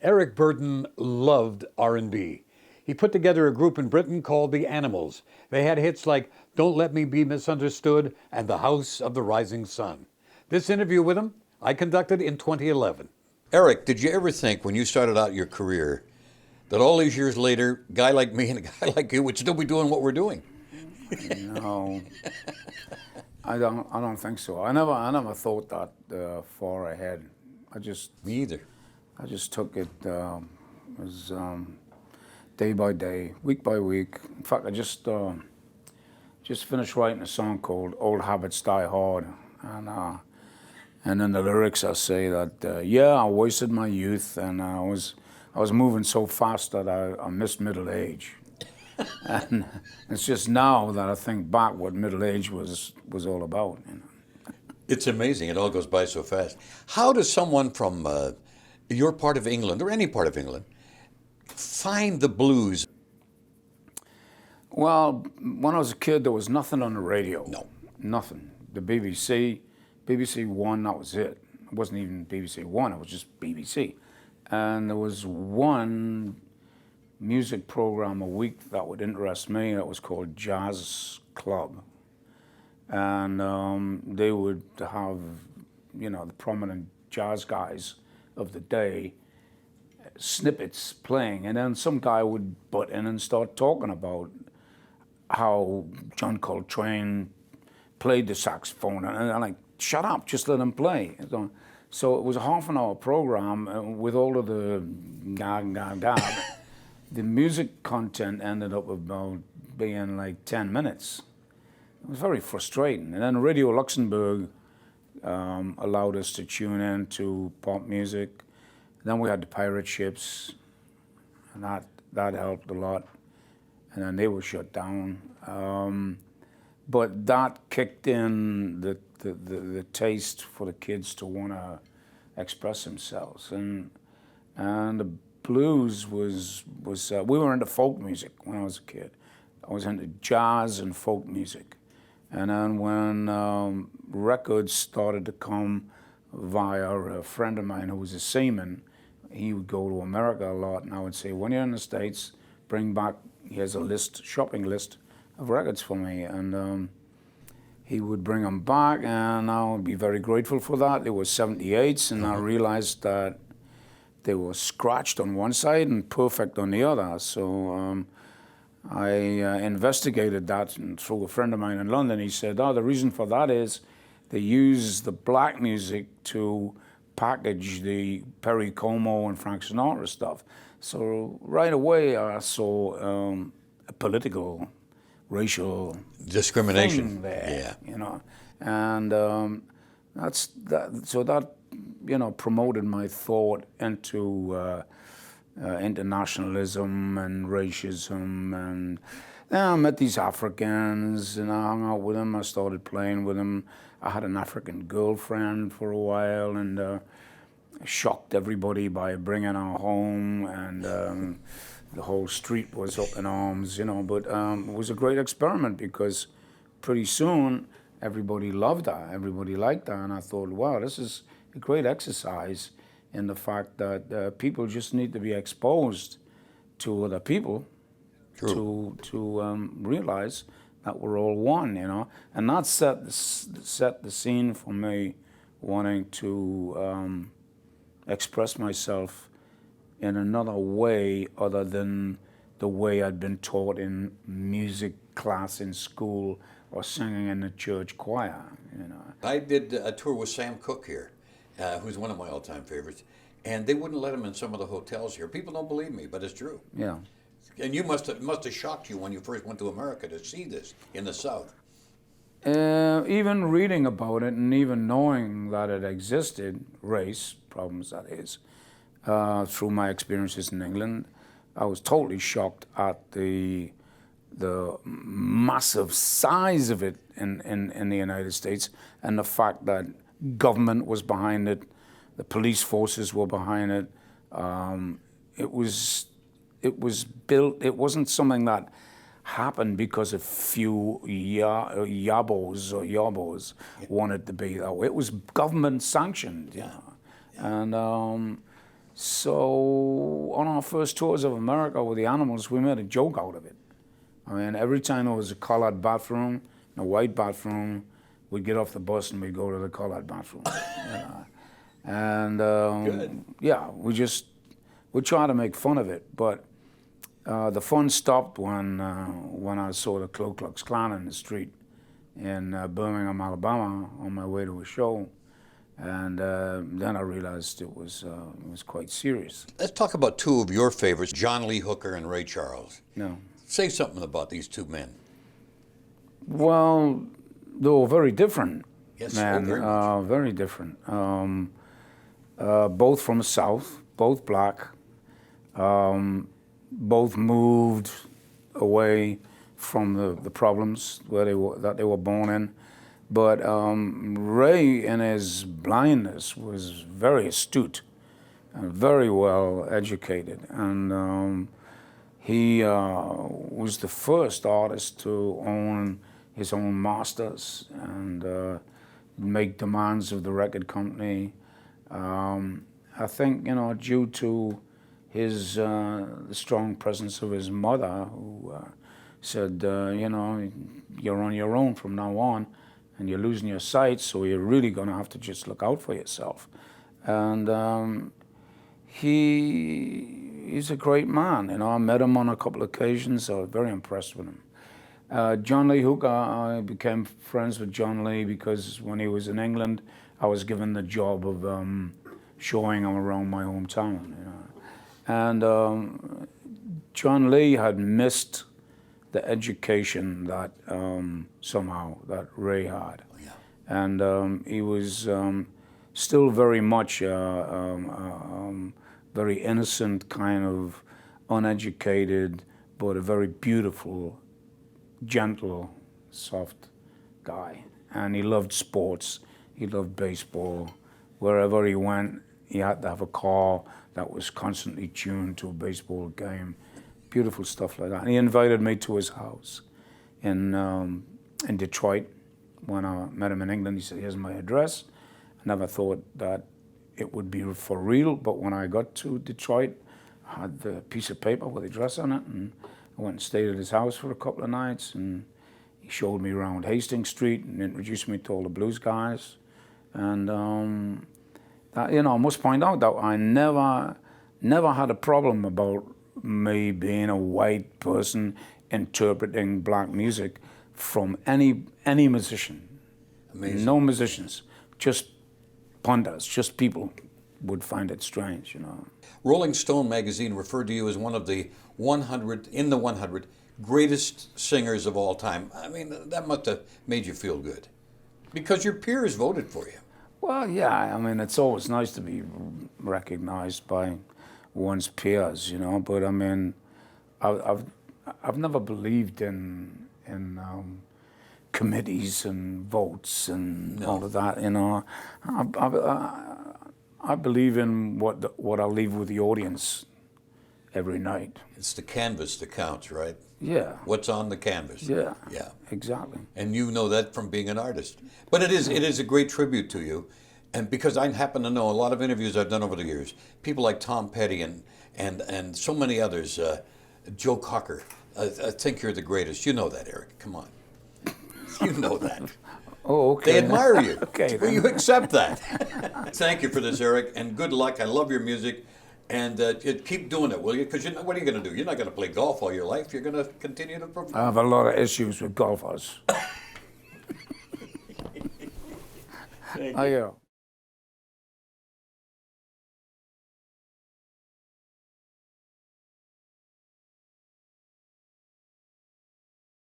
Eric Burdon loved R&B. He put together a group in Britain called the Animals. They had hits like Don't Let Me Be Misunderstood and The House of the Rising Sun. This interview with him I conducted in 2011. Eric, did you ever think when you started out your career that all these years later, a guy like me and a guy like you would still be doing what we're doing? No, I don't think so. I never thought that far ahead. Me either. I just took it as day by day, week by week. In fact, I just finished writing a song called "Old Habits Die Hard," and in the lyrics I say that yeah, I wasted my youth, and I was moving so fast that I missed middle age. And it's just now that I think back what middle age was all about. It's amazing. It all goes by so fast. How does someone from your part of England, or any part of England, find the blues? Well, when I was a kid, there was nothing on the radio. No. Nothing. The BBC One, that was it. It wasn't even BBC One, it was just BBC. And there was one music program a week that would interest me. That was called Jazz Club. And they would have, the prominent jazz guys of the day, snippets playing, and then some guy would butt in and start talking about how John Coltrane played the saxophone, and I'm like, shut up, just let him play. So it was a half-an-hour program with all of the ga. The music content ended up about being like 10 minutes. It was very frustrating. And then Radio Luxembourg allowed us to tune in to pop music. Then we had the pirate ships, and that helped a lot. And then they were shut down. But that kicked in the taste for the kids to want to express themselves. And the blues was we were into folk music when I was a kid. I was into jazz and folk music. And then when records started to come via a friend of mine who was a seaman, he would go to America a lot, and I would say, when you're in the States, bring back, here's a shopping list of records for me. And he would bring them back, and I would be very grateful for that. They were 78s, and I realized that they were scratched on one side and perfect on the other. So I investigated that, and through a friend of mine in London, he said, the reason for that is they use the black music to package the Perry Como and Frank Sinatra stuff. So right away I saw a political, racial discrimination thing there, yeah. And that's that. So that promoted my thought into internationalism and racism, and then I met these Africans, and I hung out with them. I started playing with them. I had an African girlfriend for a while, and shocked everybody by bringing her home, and the whole street was up in arms, But it was a great experiment because pretty soon everybody loved her, everybody liked her, and I thought, wow, this is a great exercise in the fact that people just need to be exposed to other people. True. to realize that we're all one, and that set the scene for me wanting to express myself in another way other than the way I'd been taught in music class in school or singing in the church choir. I did a tour with Sam Cooke here, who's one of my all-time favorites, and they wouldn't let him in some of the hotels here. People don't believe me, but it's true. Yeah. And you must have shocked you when you first went to America to see this in the South. Even reading about it and even knowing that it existed, race problems that is, through my experiences in England, I was totally shocked at the massive size of it in the United States, and the fact that government was behind it, the police forces were behind it. It was built. It wasn't something that happened because a few yabos wanted to be that way. It was government sanctioned, And So on our first tours of America with the Animals, we made a joke out of it. I mean, every time there was a colored bathroom, a white bathroom, we'd get off the bus and we'd go to the colored bathroom. You know? And yeah, we try to make fun of it, but the fun stopped when I saw the Ku Klux Klan in the street in Birmingham, Alabama, on my way to a show, and then I realized it was quite serious. Let's talk about two of your favorites, John Lee Hooker and Ray Charles. No. Say something about these two men. Well, they were very different. Yes, man. very much. Very different. Both from the South, both black. Both moved away from the problems that they were born in. But Ray, in his blindness, was very astute and very well educated. And he was the first artist to own his own masters and make demands of the record company. I think, due to his the strong presence of his mother, who said, you're on your own from now on, and you're losing your sight, so you're really going to have to just look out for yourself. And he's a great man. I met him on a couple of occasions. I was very impressed with him. John Lee Hooker, I became friends with John Lee because when he was in England, I was given the job of showing him around my hometown. And John Lee had missed the education that somehow that Ray had. Oh, yeah. And he was still very much very innocent, kind of uneducated, but a very beautiful, gentle, soft guy. And he loved sports. He loved baseball. Wherever he went, he had to have a car that was constantly tuned to a baseball game. Beautiful stuff like that. And he invited me to his house in Detroit. When I met him in England, he said, here's my address. I never thought that it would be for real, but when I got to Detroit, I had the piece of paper with the address on it, and I went and stayed at his house for a couple of nights, and he showed me around Hastings Street and introduced me to all the blues guys. And I must point out that I never had a problem about me being a white person interpreting black music from any musician. Amazing. No musicians, just pundits, just people would find it strange, Rolling Stone magazine referred to you as one of the 100 greatest singers of all time. I mean, that must have made you feel good, because your peers voted for you. Well, yeah, I mean, it's always nice to be recognized by one's peers, but I mean, I've never believed in committees and votes and all of that, I believe in what I leave with the audience every night. It's the canvas that counts, right? Yeah. What's on the canvas. Yeah. Yeah. Exactly. And you know that from being an artist. But it is a great tribute to you. And because I happen to know a lot of interviews I've done over the years, people like Tom Petty and so many others, Joe Cocker, I think you're the greatest. You know that, Eric. Come on. You know that. Oh, okay. They admire you. Okay. Will you accept that? Thank you for this, Eric, and good luck. I love your music. And keep doing it, will you? Because what are you going to do? You're not going to play golf all your life. You're going to continue to perform. I have a lot of issues with golfers. Thank you. Oh, yeah.